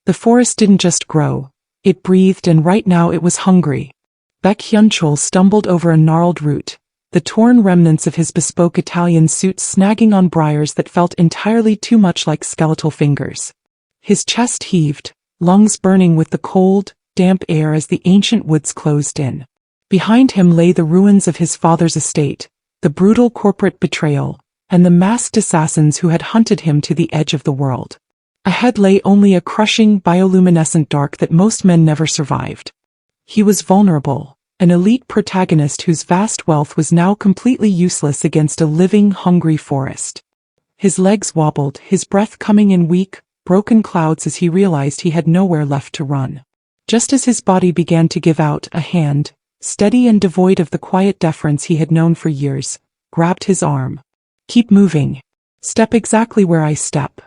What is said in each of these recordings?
The forest didn't just grow. It breathed, and right now it was hungry. Baek Hyun-Chul stumbled over a gnarled root, the torn remnants of his bespoke Italian suit snagging on briars that felt entirely too much like skeletal fingers. His chest heaved, lungs burning with the cold, damp air as the ancient woods closed in. Behind him lay the ruins of his father's estate, the brutal corporate betrayal, and the masked assassins who had hunted him to the edge of the world. Ahead lay only a crushing, bioluminescent dark that most men never survived. He was vulnerable, an elite protagonist whose vast wealth was now completely useless against a living, hungry forest. His legs wobbled, his breath coming in weak, broken clouds as he realized he had nowhere left to run. Just as his body began to give out, a hand, steady and devoid of the quiet deference he had known for years, grabbed his arm. "Keep moving. Step exactly where I step."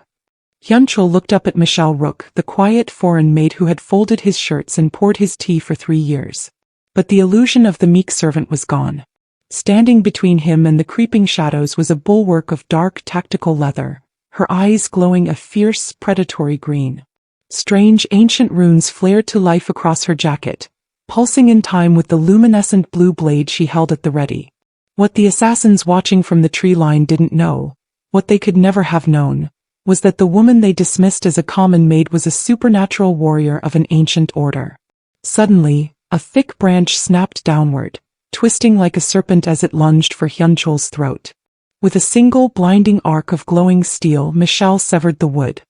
Hyun-Chul looked up at Michelle Rook, the quiet foreign maid who had folded his shirts and poured his tea for 3 years. But the illusion of the meek servant was gone. Standing between him and the creeping shadows was a bulwark of dark tactical leather, her eyes glowing a fierce, predatory green. Strange ancient runes flared to life across her jacket, pulsing in time with the luminescent blue blade she held at the ready. What the assassins watching from the tree line didn't know, what they could never have known, was that the woman they dismissed as a common maid was a supernatural warrior of an ancient order. Suddenly, a thick branch snapped downward, twisting like a serpent as it lunged for Hyun-Chul's throat. With a single blinding arc of glowing steel, Michelle severed the wood.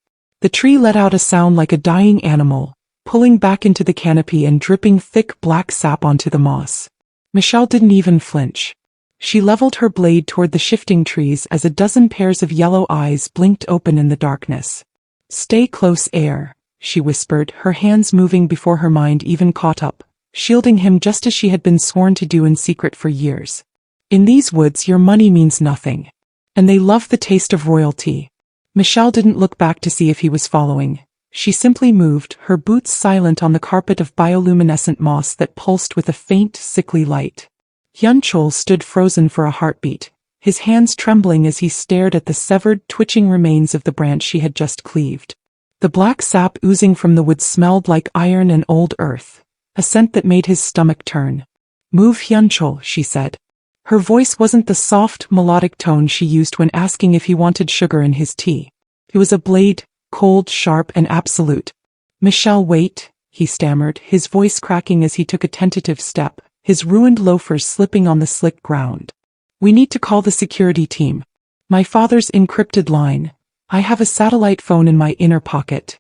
The tree let out a sound like a dying animal, pulling back into the canopy and dripping thick black sap onto the moss. Michelle didn't even flinch. She leveled her blade toward the shifting trees as a dozen pairs of yellow eyes blinked open in the darkness. "Stay close, Heir," she whispered, her hands moving before her mind even caught up, shielding him just as she had been sworn to do in secret for years. "In these woods your money means nothing. And they love the taste of royalty." Michelle didn't look back to see if he was following. She simply moved, her boots silent on the carpet of bioluminescent moss that pulsed with a faint, sickly light. Hyun-Chul stood frozen for a heartbeat, his hands trembling as he stared at the severed, twitching remains of the branch she had just cleaved. The black sap oozing from the wood smelled like iron and old earth, a scent that made his stomach turn. "Move, Hyun-Chul," she said. Her voice wasn't the soft, melodic tone she used when asking if he wanted sugar in his tea. It was a blade, cold, sharp, and absolute. "Michelle, wait," he stammered, his voice cracking as he took a tentative step, his ruined loafers slipping on the slick ground. "We need to call the security team. My father's encrypted line. I have a satellite phone in my inner pocket."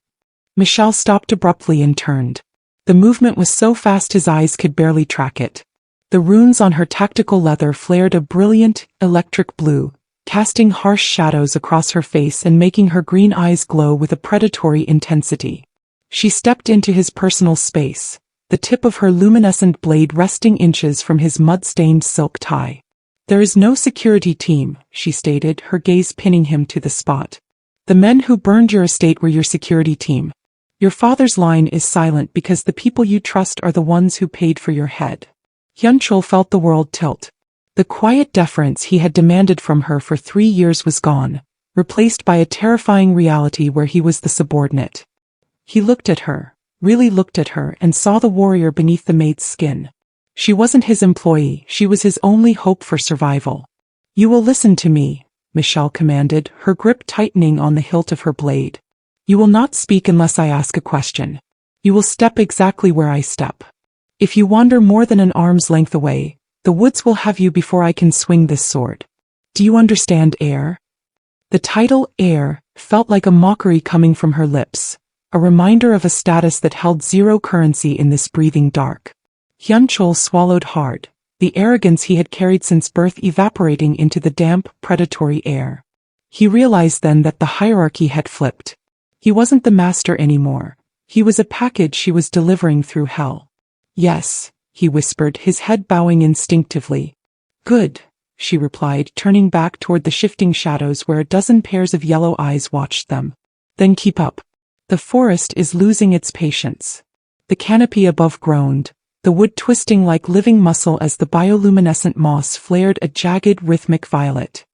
Michelle stopped abruptly and turned. The movement was so fast his eyes could barely track it. The runes on her tactical leather flared a brilliant, electric blue, casting harsh shadows across her face and making her green eyes glow with a predatory intensity. She stepped into his personal space, the tip of her luminescent blade resting inches from his mud-stained silk tie. "There is no security team," she stated, her gaze pinning him to the spot. "The men who burned your estate were your security team. Your father's line is silent because the people you trust are the ones who paid for your head." Hyun-Chul felt the world tilt. The quiet deference he had demanded from her for 3 years was gone, replaced by a terrifying reality where he was the subordinate. He looked at her, really looked at her, and saw the warrior beneath the maid's skin. She wasn't his employee, she was his only hope for survival. "You will listen to me," Michelle commanded, her grip tightening on the hilt of her blade. "You will not speak unless I ask a question. You will step exactly where I step. If you wander more than an arm's length away, the woods will have you before I can swing this sword. Do you understand, Heir?" The title, Heir, felt like a mockery coming from her lips, a reminder of a status that held zero currency in this breathing dark. Hyun-Chul swallowed hard, the arrogance he had carried since birth evaporating into the damp, predatory air. He realized then that the hierarchy had flipped. He wasn't the master anymore. He was a package she was delivering through hell. "Yes," he whispered, his head bowing instinctively. "Good," she replied, turning back toward the shifting shadows where a dozen pairs of yellow eyes watched them. "Then keep up. The forest is losing its patience." The canopy above groaned, the wood twisting like living muscle as the bioluminescent moss flared a jagged, rhythmic violet.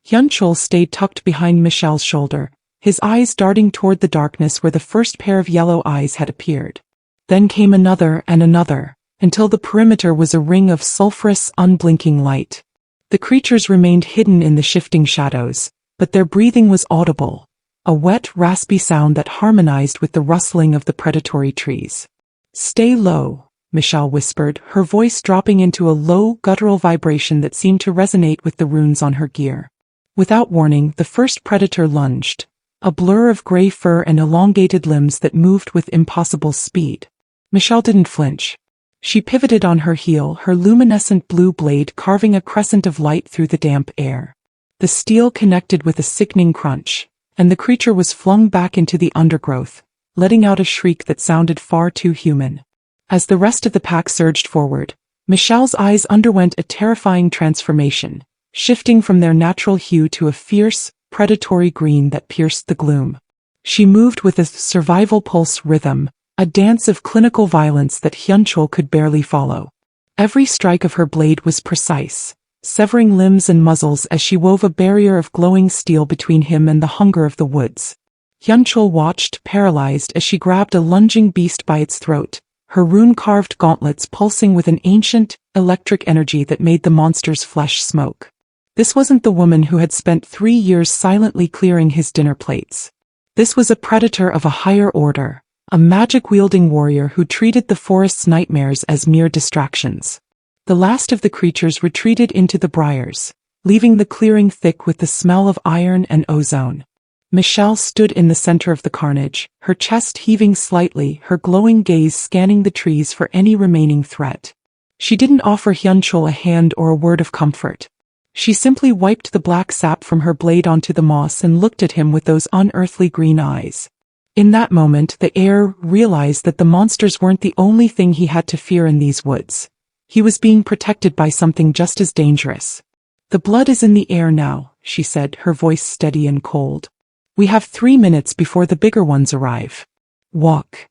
Hyun-Chul stayed tucked behind Michelle's shoulder, his eyes darting toward the darkness where the first pair of yellow eyes had appeared. Then came another and another, until the perimeter was a ring of sulphurous, unblinking light. The creatures remained hidden in the shifting shadows, but their breathing was audible, a wet, raspy sound that harmonized with the rustling of the predatory trees. "Stay low," Michelle whispered, her voice dropping into a low, guttural vibration that seemed to resonate with the runes on her gear. Without warning, the first predator lunged, a blur of gray fur and elongated limbs that moved with impossible speed. Michelle didn't flinch. She pivoted on her heel, her luminescent blue blade carving a crescent of light through the damp air. The steel connected with a sickening crunch, and the creature was flung back into the undergrowth, letting out a shriek that sounded far too human. As the rest of the pack surged forward, Michelle's eyes underwent a terrifying transformation, shifting from their natural hue to a fierce, predatory green that pierced the gloom. She moved with a survival pulse rhythm, a dance of clinical violence that Hyun-Chul could barely follow. Every strike of her blade was precise, severing limbs and muzzles as she wove a barrier of glowing steel between him and the hunger of the woods. Hyun-Chul watched, paralyzed, as she grabbed a lunging beast by its throat, her rune-carved gauntlets pulsing with an ancient, electric energy that made the monster's flesh smoke. This wasn't the woman who had spent 3 years silently clearing his dinner plates. This was a predator of a higher order, a magic-wielding warrior who treated the forest's nightmares as mere distractions. The last of the creatures retreated into the briars, leaving the clearing thick with the smell of iron and ozone. Michelle stood in the center of the carnage, her chest heaving slightly, her glowing gaze scanning the trees for any remaining threat. She didn't offer Hyun-Chul a hand or a word of comfort. She simply wiped the black sap from her blade onto the moss and looked at him with those unearthly green eyes. In that moment, the heir realized that the monsters weren't the only thing he had to fear in these woods. He was being protected by something just as dangerous. "The blood is in the air now," she said, her voice steady and cold. "We have 3 minutes before the bigger ones arrive. Walk."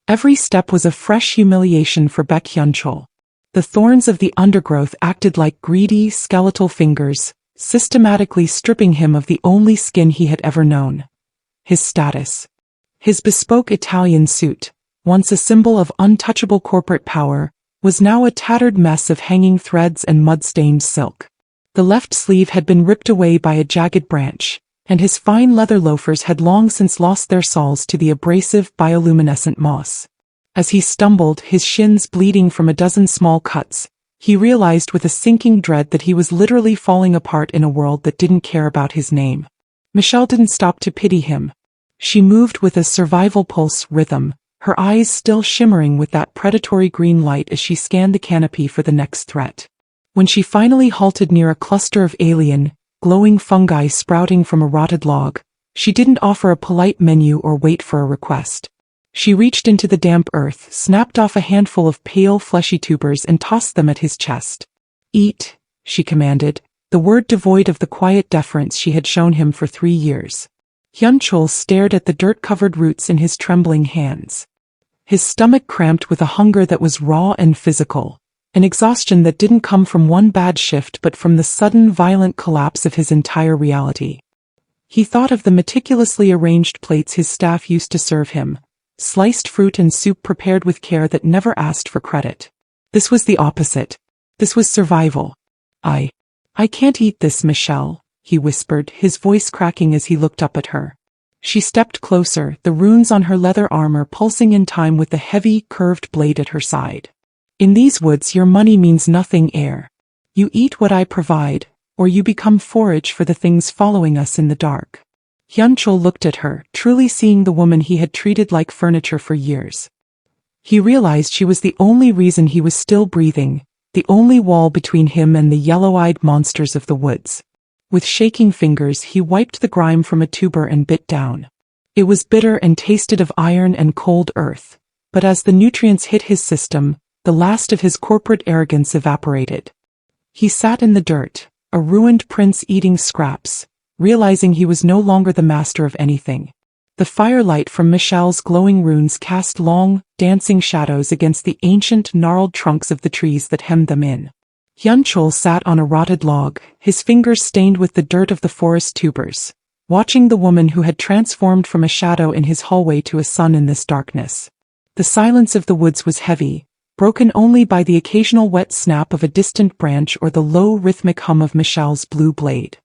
Every step was a fresh humiliation for Baek Hyun-Chul. The thorns of the undergrowth acted like greedy, skeletal fingers, systematically stripping him of the only skin he had ever known: his status. His bespoke Italian suit, once a symbol of untouchable corporate power, was now a tattered mess of hanging threads and mud-stained silk. The left sleeve had been ripped away by a jagged branch, and his fine leather loafers had long since lost their soles to the abrasive bioluminescent moss. As he stumbled, his shins bleeding from a dozen small cuts, he realized with a sinking dread that he was literally falling apart in a world that didn't care about his name. Michelle didn't stop to pity him. She moved with a survival pulse rhythm, her eyes still shimmering with that predatory green light as she scanned the canopy for the next threat. When she finally halted near a cluster of alien, glowing fungi sprouting from a rotted log, she didn't offer a polite menu or wait for a request. She reached into the damp earth, snapped off a handful of pale, fleshy tubers and tossed them at his chest. "Eat," she commanded, the word devoid of the quiet deference she had shown him for 3 years. Hyun-Chul stared at the dirt-covered roots in his trembling hands. His stomach cramped with a hunger that was raw and physical, an exhaustion that didn't come from one bad shift but from the sudden, violent collapse of his entire reality. He thought of the meticulously arranged plates his staff used to serve him, sliced fruit and soup prepared with care that never asked for credit. This was the opposite. This was survival. I can't eat this, Michelle," he whispered, his voice cracking as he looked up at her. She stepped closer, the runes on her leather armor pulsing in time with the heavy, curved blade at her side. "In these woods your money means nothing, heir. You eat what I provide, or you become forage for the things following us in the dark." Hyun-Chul looked at her, truly seeing the woman he had treated like furniture for years. He realized she was the only reason he was still breathing, the only wall between him and the yellow-eyed monsters of the woods. With shaking fingers, he wiped the grime from a tuber and bit down. It was bitter and tasted of iron and cold earth, but as the nutrients hit his system, the last of his corporate arrogance evaporated. He sat in the dirt, a ruined prince eating scraps, realizing he was no longer the master of anything. The firelight from Michelle's glowing runes cast long, dancing shadows against the ancient, gnarled trunks of the trees that hemmed them in. Hyun-Chul sat on a rotted log, his fingers stained with the dirt of the forest tubers, watching the woman who had transformed from a shadow in his hallway to a sun in this darkness. The silence of the woods was heavy, broken only by the occasional wet snap of a distant branch or the low rhythmic hum of Michelle's blue blade.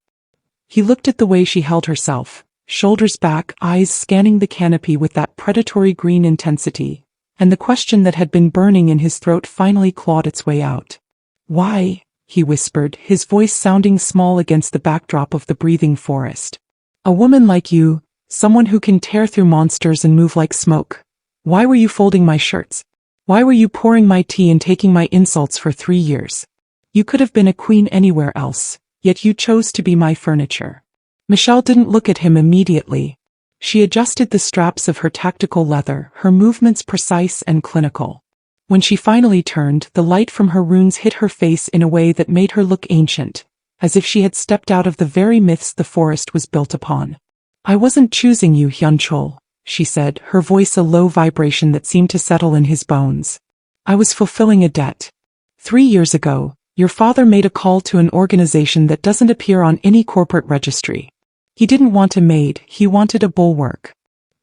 He looked at the way she held herself, shoulders back, eyes scanning the canopy with that predatory green intensity, and the question that had been burning in his throat finally clawed its way out. "Why?" he whispered, his voice sounding small against the backdrop of the breathing forest. "A woman like you, someone who can tear through monsters and move like smoke. Why were you folding my shirts? Why were you pouring my tea and taking my insults for 3 years? You could have been a queen anywhere else, yet you chose to be my furniture." Michelle didn't look at him immediately. She adjusted the straps of her tactical leather, her movements precise and clinical. When she finally turned, the light from her runes hit her face in a way that made her look ancient, as if she had stepped out of the very myths the forest was built upon. "I wasn't choosing you, Hyun-Chul," she said, her voice a low vibration that seemed to settle in his bones. "I was fulfilling a debt. 3 years ago, your father made a call to an organization that doesn't appear on any corporate registry. He didn't want a maid, he wanted a bulwark.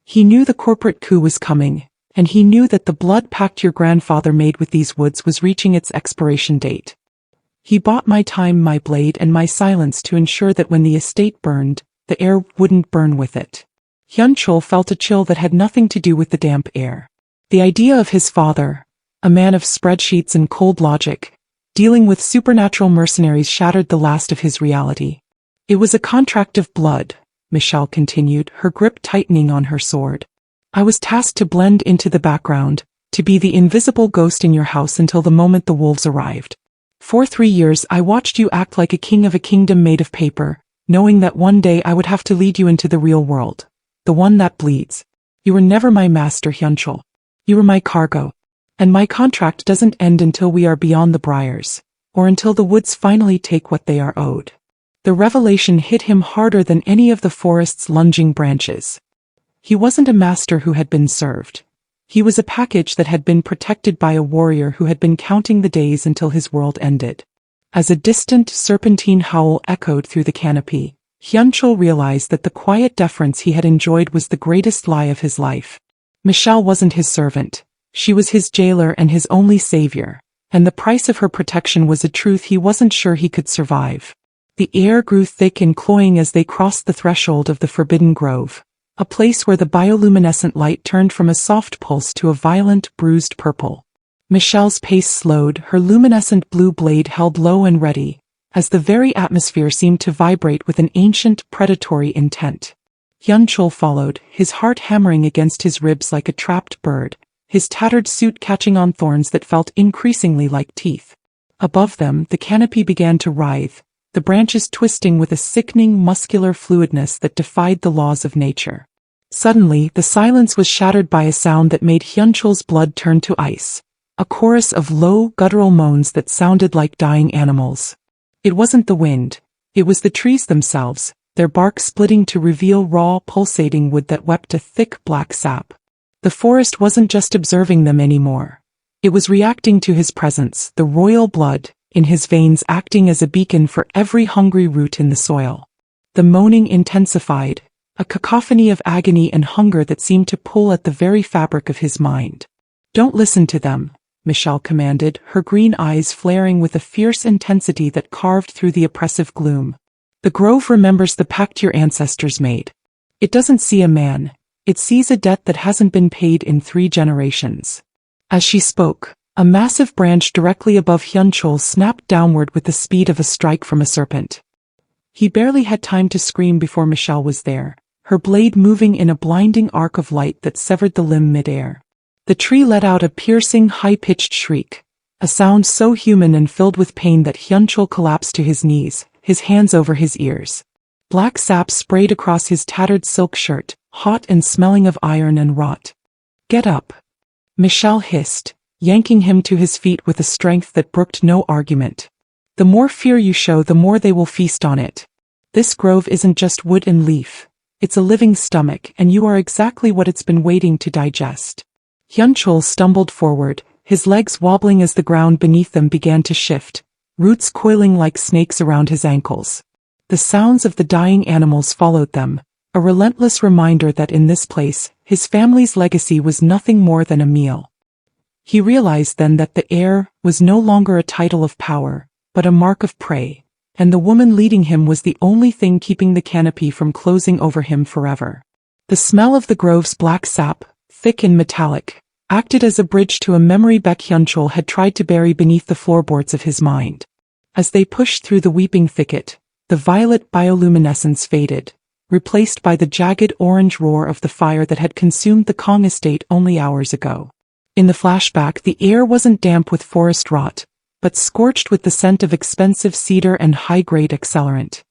He knew the corporate coup was coming, and he knew that the blood pact your grandfather made with these woods was reaching its expiration date. He bought my time, my blade, and my silence to ensure that when the estate burned, the air wouldn't burn with it." Hyun-Chul felt a chill that had nothing to do with the damp air. The idea of his father, a man of spreadsheets and cold logic, dealing with supernatural mercenaries shattered the last of his reality. "It was a contract of blood," Michelle continued, her grip tightening on her sword. "I was tasked to blend into the background, to be the invisible ghost in your house until the moment the wolves arrived. For 3 years I watched you act like a king of a kingdom made of paper, knowing that one day I would have to lead you into the real world, the one that bleeds. You were never my master, Hyun-Chul. You were my cargo. And my contract doesn't end until we are beyond the briars, or until the woods finally take what they are owed." The revelation hit him harder than any of the forest's lunging branches. He wasn't a master who had been served. He was a package that had been protected by a warrior who had been counting the days until his world ended. As a distant serpentine howl echoed through the canopy, Hyun-Chul realized that the quiet deference he had enjoyed was the greatest lie of his life. Michelle wasn't his servant. She was his jailer and his only savior, and the price of her protection was a truth he wasn't sure he could survive. The air grew thick and cloying as they crossed the threshold of the Forbidden Grove, a place where the bioluminescent light turned from a soft pulse to a violent, bruised purple. Michelle's pace slowed, her luminescent blue blade held low and ready, as the very atmosphere seemed to vibrate with an ancient, predatory intent. Hyun-Chul followed, his heart hammering against his ribs like a trapped bird, his tattered suit catching on thorns that felt increasingly like teeth. Above them, the canopy began to writhe, the branches twisting with a sickening muscular fluidness that defied the laws of nature. Suddenly, the silence was shattered by a sound that made Hyun-Chul's blood turn to ice, a chorus of low, guttural moans that sounded like dying animals. It wasn't the wind, it was the trees themselves, their bark splitting to reveal raw, pulsating wood that wept a thick black sap. The forest wasn't just observing them anymore. It was reacting to his presence, the royal blood in his veins acting as a beacon for every hungry root in the soil. The moaning intensified, a cacophony of agony and hunger that seemed to pull at the very fabric of his mind. "Don't listen to them," Michelle commanded, her green eyes flaring with a fierce intensity that carved through the oppressive gloom. "The grove remembers the pact your ancestors made. It doesn't see a man, it sees a debt that hasn't been paid in 3 generations." As she spoke, a massive branch directly above Hyun-Chul snapped downward with the speed of a strike from a serpent. He barely had time to scream before Michelle was there, her blade moving in a blinding arc of light that severed the limb mid-air. The tree let out a piercing, high-pitched shriek, a sound so human and filled with pain that Hyun-Chul collapsed to his knees, his hands over his ears. Black sap sprayed across his tattered silk shirt, hot and smelling of iron and rot. "Get up," Michelle hissed, yanking him to his feet with a strength that brooked no argument. "The more fear you show, the more they will feast on it. This grove isn't just wood and leaf. It's a living stomach, and you are exactly what it's been waiting to digest." Hyun-Chul stumbled forward, his legs wobbling as the ground beneath them began to shift, roots coiling like snakes around his ankles. The sounds of the dying animals followed them, a relentless reminder that in this place, his family's legacy was nothing more than a meal. He realized then that the heir was no longer a title of power, but a mark of prey, and the woman leading him was the only thing keeping the canopy from closing over him forever. The smell of the grove's black sap, thick and metallic, acted as a bridge to a memory Baek Hyun-Chul had tried to bury beneath the floorboards of his mind. As they pushed through the weeping thicket, the violet bioluminescence faded, replaced by the jagged orange roar of the fire that had consumed the Kong estate only hours ago. In the flashback, the air wasn't damp with forest rot, but scorched with the scent of expensive cedar and high-grade accelerant.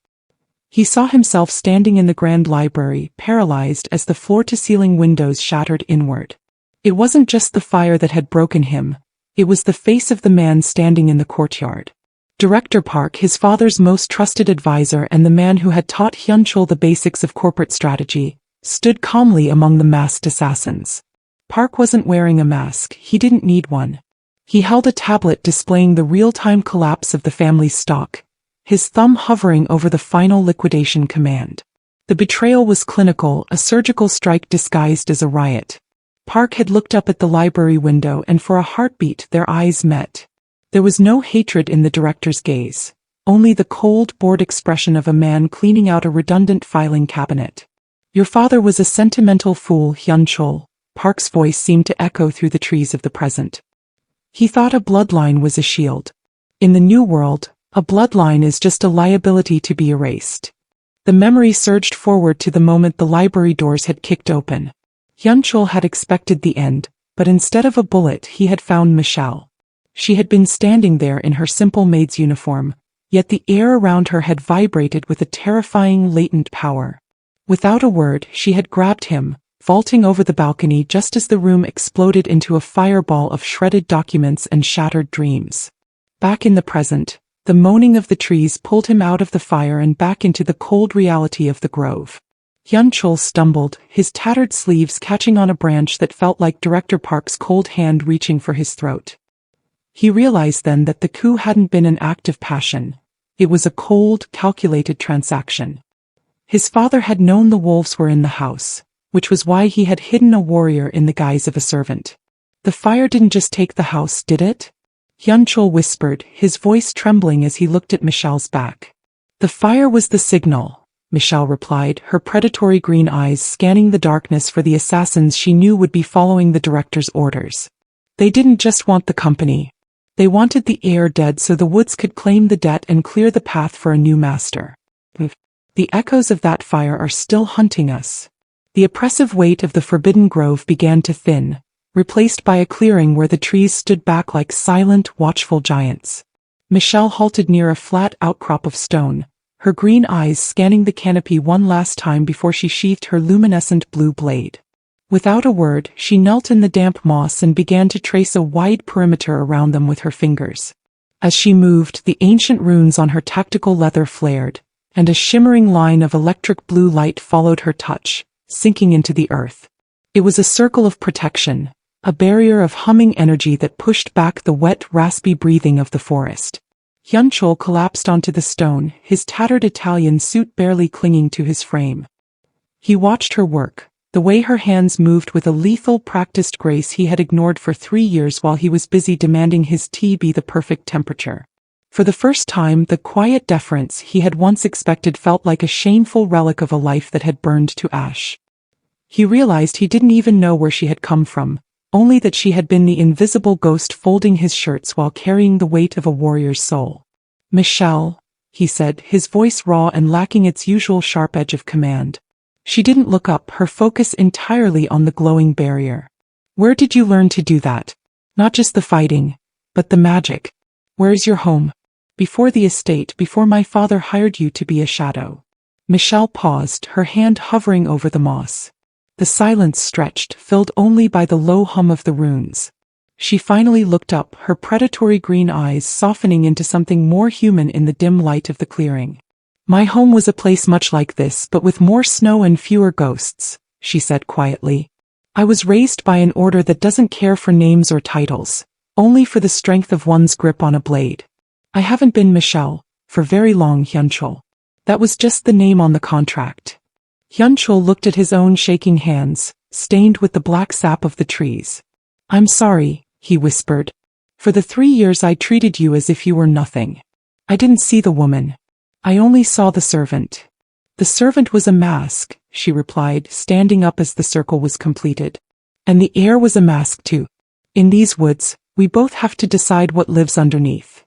He saw himself standing in the grand library, paralyzed as the floor-to-ceiling windows shattered inward. It wasn't just the fire that had broken him, it was the face of the man standing in the courtyard. Director Park, his father's most trusted advisor and the man who had taught Hyun-Chul the basics of corporate strategy, stood calmly among the masked assassins. Park wasn't wearing a mask, he didn't need one. He held a tablet displaying the real-time collapse of the family's stock, his thumb hovering over the final liquidation command. The betrayal was clinical, a surgical strike disguised as a riot. Park had looked up at the library window and for a heartbeat their eyes met. There was no hatred in the director's gaze, only the cold, bored expression of a man cleaning out a redundant filing cabinet. "Your father was a sentimental fool, Hyun-Chul," Park's voice seemed to echo through the trees of the present. He thought a bloodline was a shield. In the new world, a bloodline is just a liability to be erased. The memory surged forward to the moment the library doors had kicked open. Hyun-Chul had expected the end, but instead of a bullet he had found Michelle. She had been standing there in her simple maid's uniform, yet the air around her had vibrated with a terrifying latent power. Without a word, she had grabbed him, vaulting over the balcony just as the room exploded into a fireball of shredded documents and shattered dreams. Back in the present, the moaning of the trees pulled him out of the fire and back into the cold reality of the grove. Hyun-Chul stumbled, his tattered sleeves catching on a branch that felt like Director Park's cold hand reaching for his throat. He realized then that the coup hadn't been an act of passion. It was a cold, calculated transaction. His father had known the wolves were in the house, which was why he had hidden a warrior in the guise of a servant. The fire didn't just take the house, did it? Hyun-Chul whispered, his voice trembling as he looked at Michelle's back. The fire was the signal, Michelle replied, her predatory green eyes scanning the darkness for the assassins she knew would be following the director's orders. They didn't just want the company. They wanted the heir dead so the woods could claim the debt and clear the path for a new master. The echoes of that fire are still hunting us. The oppressive weight of the forbidden grove began to thin, replaced by a clearing where the trees stood back like silent, watchful giants. Michelle halted near a flat outcrop of stone, her green eyes scanning the canopy one last time before she sheathed her luminescent blue blade. Without a word, she knelt in the damp moss and began to trace a wide perimeter around them with her fingers. As she moved, the ancient runes on her tactical leather flared, and a shimmering line of electric blue light followed her touch, sinking into the earth. It was a circle of protection, a barrier of humming energy that pushed back the wet, raspy breathing of the forest. Hyun-Chul collapsed onto the stone, his tattered Italian suit barely clinging to his frame. He watched her work, the way her hands moved with a lethal, practiced grace he had ignored for 3 years while he was busy demanding his tea be the perfect temperature. For the first time, the quiet deference he had once expected felt like a shameful relic of a life that had burned to ash. He realized he didn't even know where she had come from, only that she had been the invisible ghost folding his shirts while carrying the weight of a warrior's soul. "Michelle," he said, his voice raw and lacking its usual sharp edge of command. She didn't look up, her focus entirely on the glowing barrier. "Where did you learn to do that? Not just the fighting, but the magic. Where is your home? Before the estate, before my father hired you to be a shadow." Michelle paused, her hand hovering over the moss. The silence stretched, filled only by the low hum of the runes. She finally looked up, her predatory green eyes softening into something more human in the dim light of the clearing. "My home was a place much like this, but with more snow and fewer ghosts," she said quietly. "I was raised by an order that doesn't care for names or titles, only for the strength of one's grip on a blade. I haven't been Michelle for very long, Hyun-Chul. That was just the name on the contract." Hyun-Chul looked at his own shaking hands, stained with the black sap of the trees. "I'm sorry," he whispered. "For the 3 years I treated you as if you were nothing. I didn't see the woman. I only saw the servant." "The servant was a mask," she replied, standing up as the circle was completed. "And the heir was a mask too. In these woods, we both have to decide what lives underneath."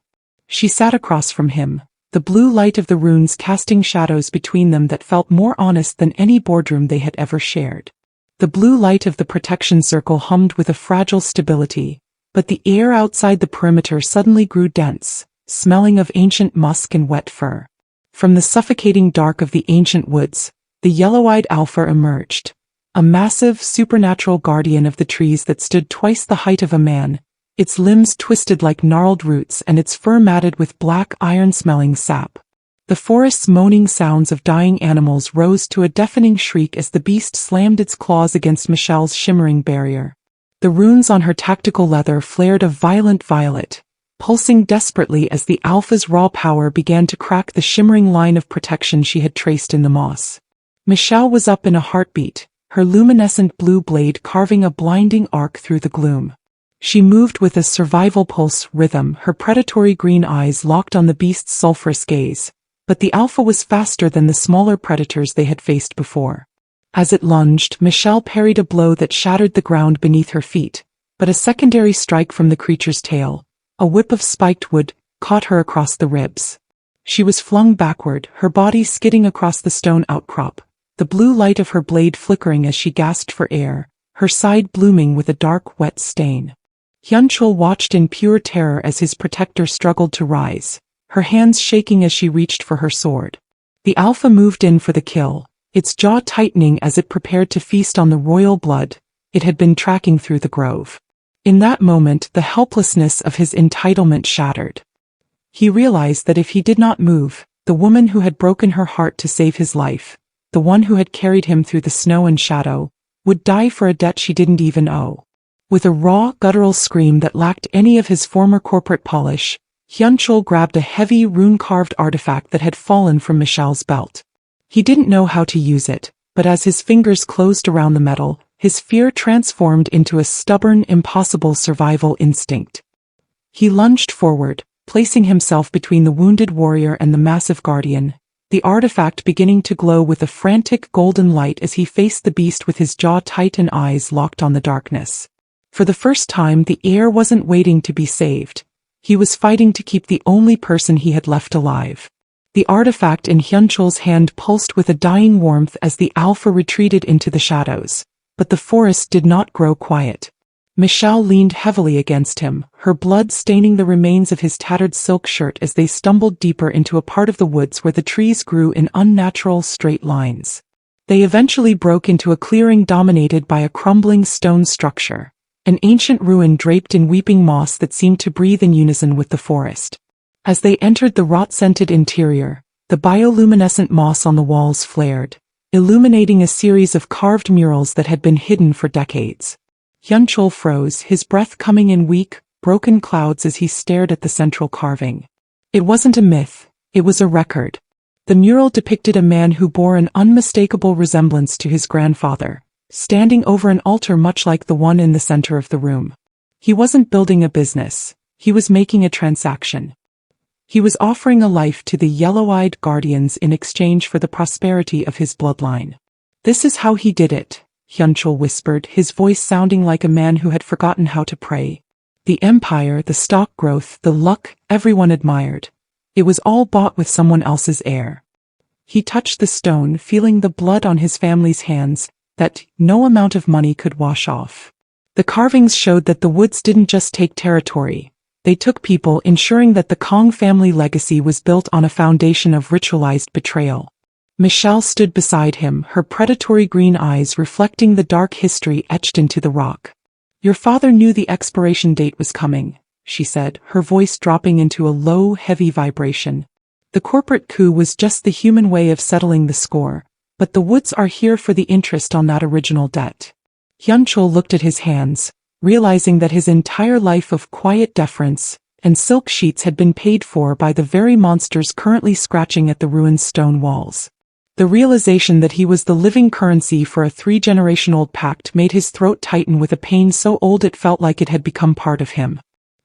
She sat across from him, the blue light of the runes casting shadows between them that felt more honest than any boardroom they had ever shared. The blue light of the protection circle hummed with a fragile stability, but the air outside the perimeter suddenly grew dense, smelling of ancient musk and wet fur. From the suffocating dark of the ancient woods, the yellow-eyed Alpha emerged, a massive, supernatural guardian of the trees that stood twice the height of a man, its limbs twisted like gnarled roots and its fur matted with black iron-smelling sap. The forest's moaning sounds of dying animals rose to a deafening shriek as the beast slammed its claws against Michelle's shimmering barrier. The runes on her tactical leather flared a violent violet, pulsing desperately as the Alpha's raw power began to crack the shimmering line of protection she had traced in the moss. Michelle was up in a heartbeat, her luminescent blue blade carving a blinding arc through the gloom. She moved with a survival pulse rhythm, her predatory green eyes locked on the beast's sulphurous gaze. But the Alpha was faster than the smaller predators they had faced before. As it lunged, Michelle parried a blow that shattered the ground beneath her feet, but a secondary strike from the creature's tail, a whip of spiked wood, caught her across the ribs. She was flung backward, her body skidding across the stone outcrop, the blue light of her blade flickering as she gasped for air, her side blooming with a dark, wet stain. Hyun-Chul watched in pure terror as his protector struggled to rise, her hands shaking as she reached for her sword. The Alpha moved in for the kill, its jaw tightening as it prepared to feast on the royal blood it had been tracking through the grove. In that moment, the helplessness of his entitlement shattered. He realized that if he did not move, the woman who had broken her heart to save his life, the one who had carried him through the snow and shadow, would die for a debt she didn't even owe. With a raw, guttural scream that lacked any of his former corporate polish, Hyun-Chul grabbed a heavy rune-carved artifact that had fallen from Michelle's belt. He didn't know how to use it, but as his fingers closed around the metal, his fear transformed into a stubborn, impossible survival instinct. He lunged forward, placing himself between the wounded warrior and the massive guardian, the artifact beginning to glow with a frantic golden light as he faced the beast with his jaw tight and eyes locked on the darkness. For the first time, the heir wasn't waiting to be saved. He was fighting to keep the only person he had left alive. The artifact in Hyun-Chul's hand pulsed with a dying warmth as the Alpha retreated into the shadows, but the forest did not grow quiet. Michelle leaned heavily against him, her blood staining the remains of his tattered silk shirt as they stumbled deeper into a part of the woods where the trees grew in unnatural straight lines. They eventually broke into a clearing dominated by a crumbling stone structure, an ancient ruin draped in weeping moss that seemed to breathe in unison with the forest. As they entered the rot-scented interior, the bioluminescent moss on the walls flared, illuminating a series of carved murals that had been hidden for decades. Hyun-Chul froze, his breath coming in weak, broken clouds as he stared at the central carving. It wasn't a myth, it was a record. The mural depicted a man who bore an unmistakable resemblance to his grandfather, standing over an altar much like the one in the center of the room. He wasn't building a business, he was making a transaction. He was offering a life to the yellow-eyed guardians in exchange for the prosperity of his bloodline. "This is how he did it," Hyun-Chul whispered, his voice sounding like a man who had forgotten how to pray. "The empire, the stock growth, the luck everyone admired. It was all bought with someone else's heir." He touched the stone, feeling the blood on his family's hands, that no amount of money could wash off. The carvings showed that the woods didn't just take territory, they took people, ensuring that the Kong family legacy was built on a foundation of ritualized betrayal. Michelle stood beside him, her predatory green eyes reflecting the dark history etched into the rock. "Your father knew the expiration date was coming," she said, her voice dropping into a low, heavy vibration. "The corporate coup was just the human way of settling the score. But the woods are here for the interest on that original debt." Hyun-Chul looked at his hands, realizing that his entire life of quiet deference and silk sheets had been paid for by the very monsters currently scratching at the ruined stone walls. The realization that he was the living currency for a 3-generation-old pact made his throat tighten with a pain so old it felt like it had become part of him.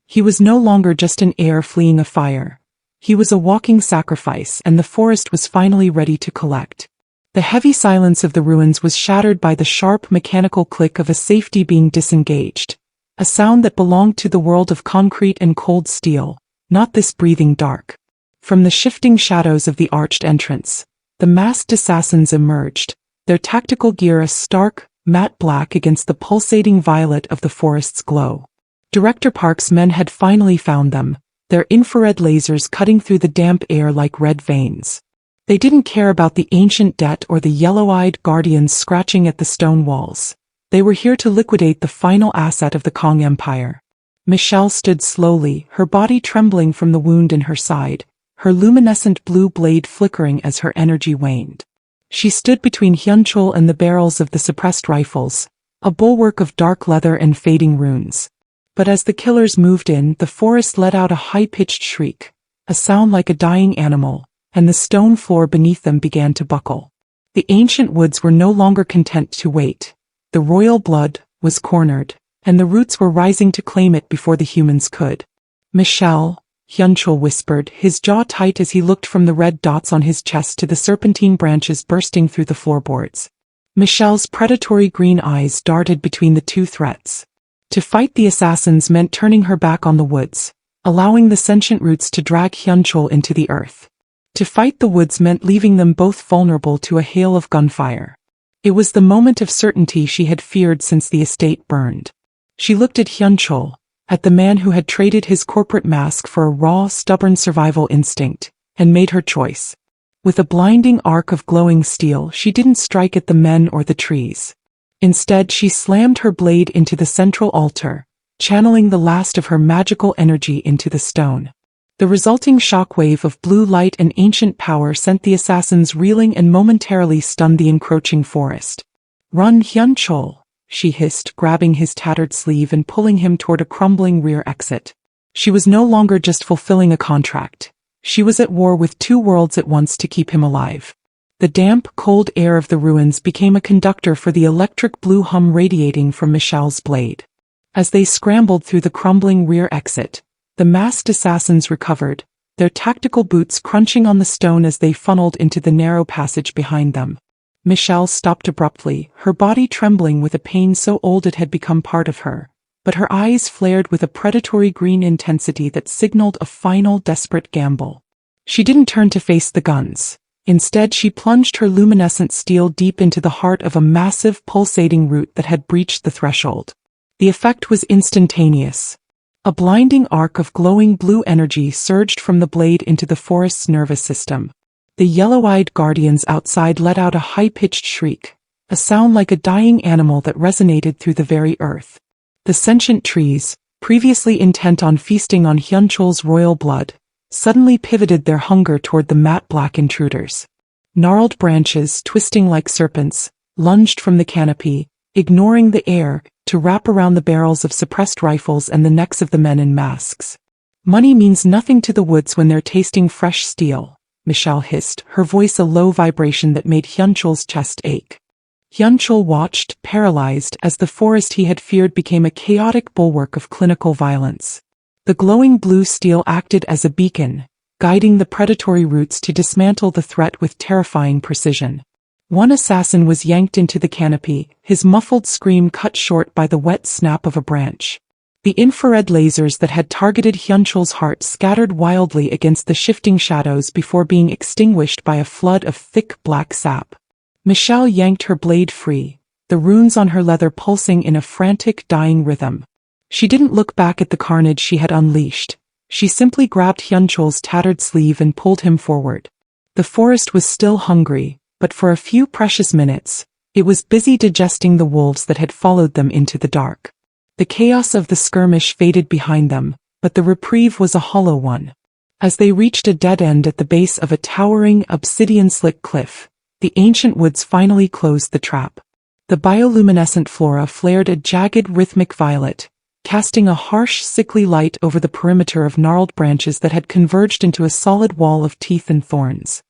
He was no longer just an heir fleeing a fire. He was a walking sacrifice, and the forest was finally ready to collect. The heavy silence of the ruins was shattered by the sharp mechanical click of a safety being disengaged, a sound that belonged to the world of concrete and cold steel, not this breathing dark. From the shifting shadows of the arched entrance, the masked assassins emerged, their tactical gear a stark, matte black against the pulsating violet of the forest's glow. Director Park's men had finally found them, their infrared lasers cutting through the damp air like red veins. They didn't care about the ancient debt or the yellow-eyed guardians scratching at the stone walls. They were here to liquidate the final asset of the Kong Empire. Michelle stood slowly, her body trembling from the wound in her side, her luminescent blue blade flickering as her energy waned. She stood between Hyun-Chul and the barrels of the suppressed rifles, a bulwark of dark leather and fading runes. But as the killers moved in, the forest let out a high-pitched shriek, a sound like a dying animal, and the stone floor beneath them began to buckle. The ancient woods were no longer content to wait. The royal blood was cornered, and the roots were rising to claim it before the humans could. Michelle, Hyun-Chul whispered, his jaw tight as he looked from the red dots on his chest to the serpentine branches bursting through the floorboards. Michelle's predatory green eyes darted between the two threats. To fight the assassins meant turning her back on the woods, allowing the sentient roots to drag Hyun-Chul into the earth. To fight the woods meant leaving them both vulnerable to a hail of gunfire. It was the moment of certainty she had feared since the estate burned. She looked at Hyun-Chul, at the man who had traded his corporate mask for a raw, stubborn survival instinct, and made her choice. With a blinding arc of glowing steel, she didn't strike at the men or the trees. Instead, she slammed her blade into the central altar, channeling the last of her magical energy into the stone. The resulting shockwave of blue light and ancient power sent the assassins reeling and momentarily stunned the encroaching forest. "Run, Hyun-Chul," she hissed, grabbing his tattered sleeve and pulling him toward a crumbling rear exit. She was no longer just fulfilling a contract. She was at war with two worlds at once to keep him alive. The damp, cold air of the ruins became a conductor for the electric blue hum radiating from Michelle's blade. As they scrambled through the crumbling rear exit, the masked assassins recovered, their tactical boots crunching on the stone as they funneled into the narrow passage behind them. Michelle stopped abruptly, her body trembling with a pain so old it had become part of her, but her eyes flared with a predatory green intensity that signaled a final desperate gamble. She didn't turn to face the guns. Instead, she plunged her luminescent steel deep into the heart of a massive, pulsating root that had breached the threshold. The effect was instantaneous. A blinding arc of glowing blue energy surged from the blade into the forest's nervous system. The yellow-eyed guardians outside let out a high-pitched shriek, a sound like a dying animal that resonated through the very earth. The sentient trees, previously intent on feasting on Hyun-Chul's royal blood, suddenly pivoted their hunger toward the matte black intruders. Gnarled branches, twisting like serpents, lunged from the canopy, ignoring the air, to wrap around the barrels of suppressed rifles and the necks of the men in masks. "Money means nothing to the woods when they're tasting fresh steel," Michelle hissed, her voice a low vibration that made Hyun-Chul's chest ache. Hyun-Chul watched, paralyzed, as the forest he had feared became a chaotic bulwark of clinical violence. The glowing blue steel acted as a beacon, guiding the predatory roots to dismantle the threat with terrifying precision. One assassin was yanked into the canopy, his muffled scream cut short by the wet snap of a branch. The infrared lasers that had targeted Hyun-Chul's heart scattered wildly against the shifting shadows before being extinguished by a flood of thick black sap. Michelle yanked her blade free, the runes on her leather pulsing in a frantic, dying rhythm. She didn't look back at the carnage she had unleashed. She simply grabbed Hyun-Chul's tattered sleeve and pulled him forward. The forest was still hungry, but for a few precious minutes, it was busy digesting the wolves that had followed them into the dark. The chaos of the skirmish faded behind them, but the reprieve was a hollow one. As they reached a dead end at the base of a towering, obsidian-slick cliff, the ancient woods finally closed the trap. The bioluminescent flora flared a jagged, rhythmic violet, casting a harsh, sickly light over the perimeter of gnarled branches that had converged into a solid wall of teeth and thorns.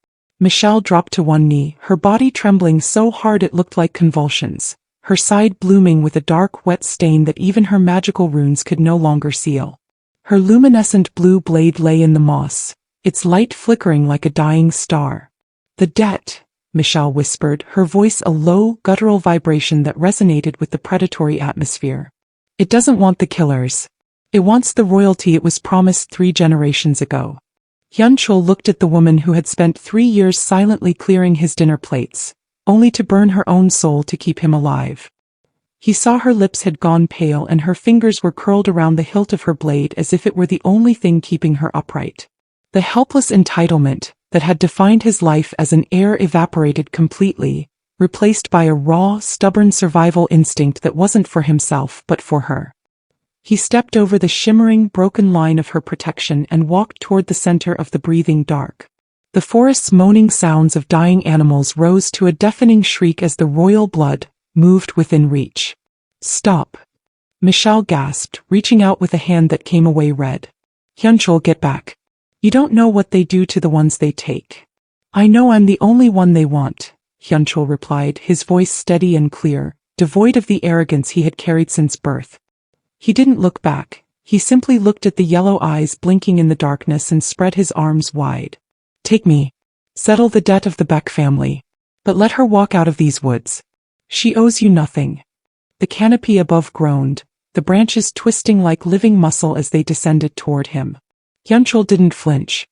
Michelle dropped to one knee, her body trembling so hard it looked like convulsions, her side blooming with a dark wet stain that even her magical runes could no longer seal. Her luminescent blue blade lay in the moss, its light flickering like a dying star. "The debt," Michelle whispered, her voice a low, guttural vibration that resonated with the predatory atmosphere. "It doesn't want the killers. It wants the royalty it was promised 3 generations ago." Hyun-Chul looked at the woman who had spent 3 years silently clearing his dinner plates, only to burn her own soul to keep him alive. He saw her lips had gone pale and her fingers were curled around the hilt of her blade as if it were the only thing keeping her upright. The helpless entitlement that had defined his life as an heir evaporated completely, replaced by a raw, stubborn survival instinct that wasn't for himself but for her. He stepped over the shimmering, broken line of her protection and walked toward the center of the breathing dark. The forest's moaning sounds of dying animals rose to a deafening shriek as the royal blood moved within reach. "Stop!" Michelle gasped, reaching out with a hand that came away red. "Hyun-Chul, get back. You don't know what they do to the ones they take." "I know I'm the only one they want," Hyun-Chul replied, his voice steady and clear, devoid of the arrogance he had carried since birth. He didn't look back, he simply looked at the yellow eyes blinking in the darkness and spread his arms wide. "Take me. Settle the debt of the Baek family. But let her walk out of these woods. She owes you nothing." The canopy above groaned, the branches twisting like living muscle as they descended toward him. Hyun-Chul didn't flinch.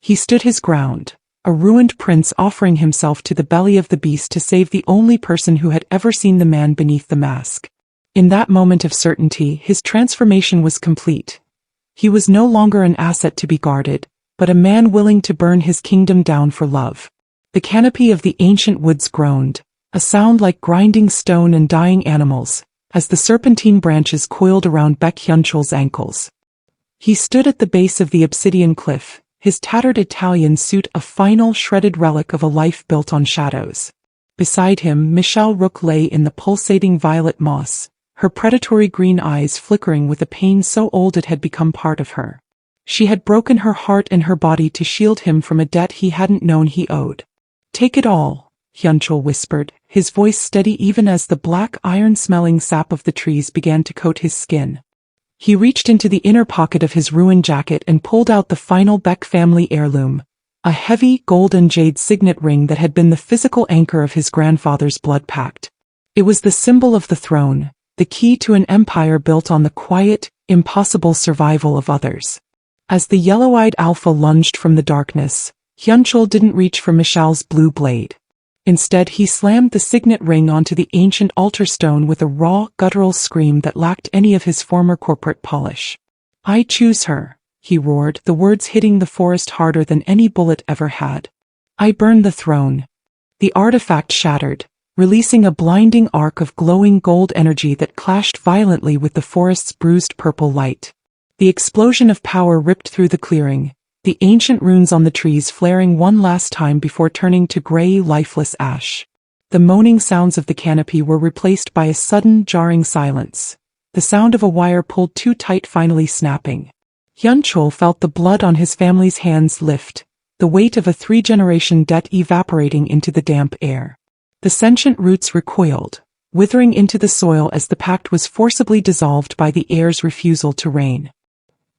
He stood his ground, a ruined prince offering himself to the belly of the beast to save the only person who had ever seen the man beneath the mask. In that moment of certainty, his transformation was complete. He was no longer an asset to be guarded, but a man willing to burn his kingdom down for love. The canopy of the ancient woods groaned, a sound like grinding stone and dying animals, as the serpentine branches coiled around Baek Hyun-Chul's ankles. He stood at the base of the obsidian cliff, his tattered Italian suit a final shredded relic of a life built on shadows. Beside him, Michelle Rook lay in the pulsating violet moss, her predatory green eyes flickering with a pain so old it had become part of her. She had broken her heart and her body to shield him from a debt he hadn't known he owed. "Take it all," Hyun-Chul whispered, his voice steady even as the black iron-smelling sap of the trees began to coat his skin. He reached into the inner pocket of his ruined jacket and pulled out the final Baek family heirloom, a heavy gold and jade signet ring that had been the physical anchor of his grandfather's blood pact. It was the symbol of the throne, the key to an empire built on the quiet, impossible survival of others. As the yellow-eyed alpha lunged from the darkness, Hyun-Chul didn't reach for Michelle's blue blade. Instead, he slammed the signet ring onto the ancient altar stone with a raw, guttural scream that lacked any of his former corporate polish. "I choose her," he roared, the words hitting the forest harder than any bullet ever had. "I burn the throne." The artifact shattered, releasing a blinding arc of glowing gold energy that clashed violently with the forest's bruised purple light. The explosion of power ripped through the clearing, the ancient runes on the trees flaring one last time before turning to gray, lifeless ash. The moaning sounds of the canopy were replaced by a sudden, jarring silence, the sound of a wire pulled too tight finally snapping. Hyun-Chul felt the blood on his family's hands lift, the weight of a 3-generation debt evaporating into the damp air. The sentient roots recoiled, withering into the soil as the pact was forcibly dissolved by the heir's refusal to reign.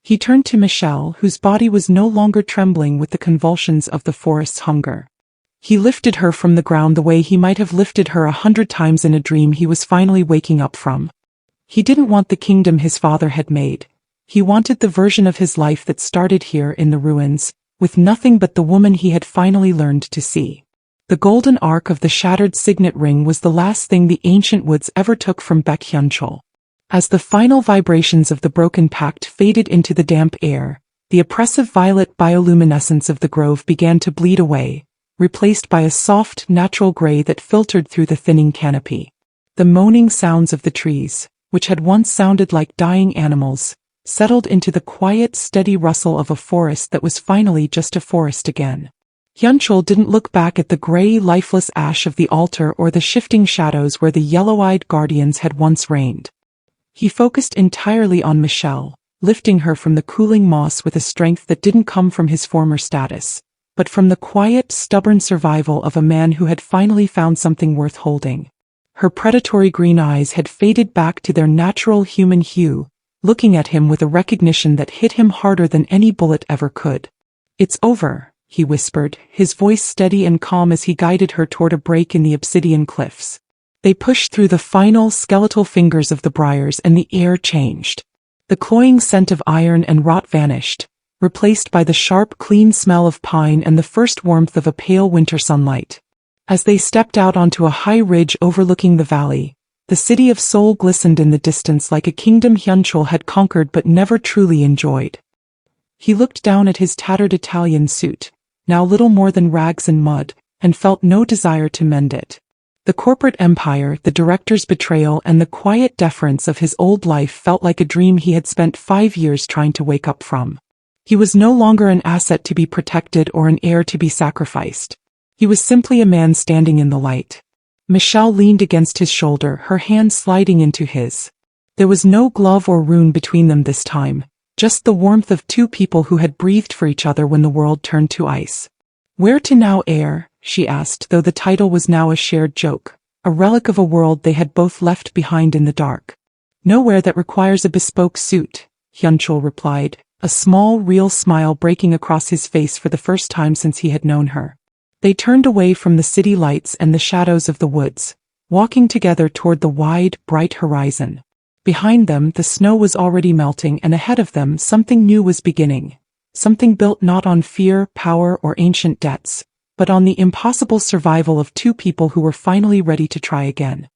He turned to Michelle, whose body was no longer trembling with the convulsions of the forest's hunger. He lifted her from the ground the way he might have lifted her 100 times in a dream he was finally waking up from. He didn't want the kingdom his father had made. He wanted the version of his life that started here in the ruins, with nothing but the woman he had finally learned to see. The golden arc of the shattered signet ring was the last thing the ancient woods ever took from Baek Hyun-Chul. As the final vibrations of the broken pact faded into the damp air, the oppressive violet bioluminescence of the grove began to bleed away, replaced by a soft, natural gray that filtered through the thinning canopy. The moaning sounds of the trees, which had once sounded like dying animals, settled into the quiet, steady rustle of a forest that was finally just a forest again. Hyun-Chul didn't look back at the gray, lifeless ash of the altar or the shifting shadows where the yellow-eyed guardians had once reigned. He focused entirely on Michelle, lifting her from the cooling moss with a strength that didn't come from his former status, but from the quiet, stubborn survival of a man who had finally found something worth holding. Her predatory green eyes had faded back to their natural human hue, looking at him with a recognition that hit him harder than any bullet ever could. "It's over," he whispered, his voice steady and calm as he guided her toward a break in the obsidian cliffs. They pushed through the final skeletal fingers of the briars and the air changed. The cloying scent of iron and rot vanished, replaced by the sharp, clean smell of pine and the first warmth of a pale winter sunlight. As they stepped out onto a high ridge overlooking the valley, the city of Seoul glistened in the distance like a kingdom Hyun-Chul had conquered but never truly enjoyed. He looked down at his tattered Italian suit, now little more than rags and mud, and felt no desire to mend it. The corporate empire, the director's betrayal, and the quiet deference of his old life felt like a dream he had spent 5 years trying to wake up from. He was no longer an asset to be protected or an heir to be sacrificed. He was simply a man standing in the light. Michelle leaned against his shoulder, her hand sliding into his. There was no glove or rune between them this time, just the warmth of two people who had breathed for each other when the world turned to ice. "Where to now, heir?" she asked, though the title was now a shared joke, a relic of a world they had both left behind in the dark. "Nowhere that requires a bespoke suit," Hyun-Chul replied, a small, real smile breaking across his face for the first time since he had known her. They turned away from the city lights and the shadows of the woods, walking together toward the wide, bright horizon. Behind them, the snow was already melting, and ahead of them, something new was beginning. Something built not on fear, power, or ancient debts, but on the impossible survival of two people who were finally ready to try again.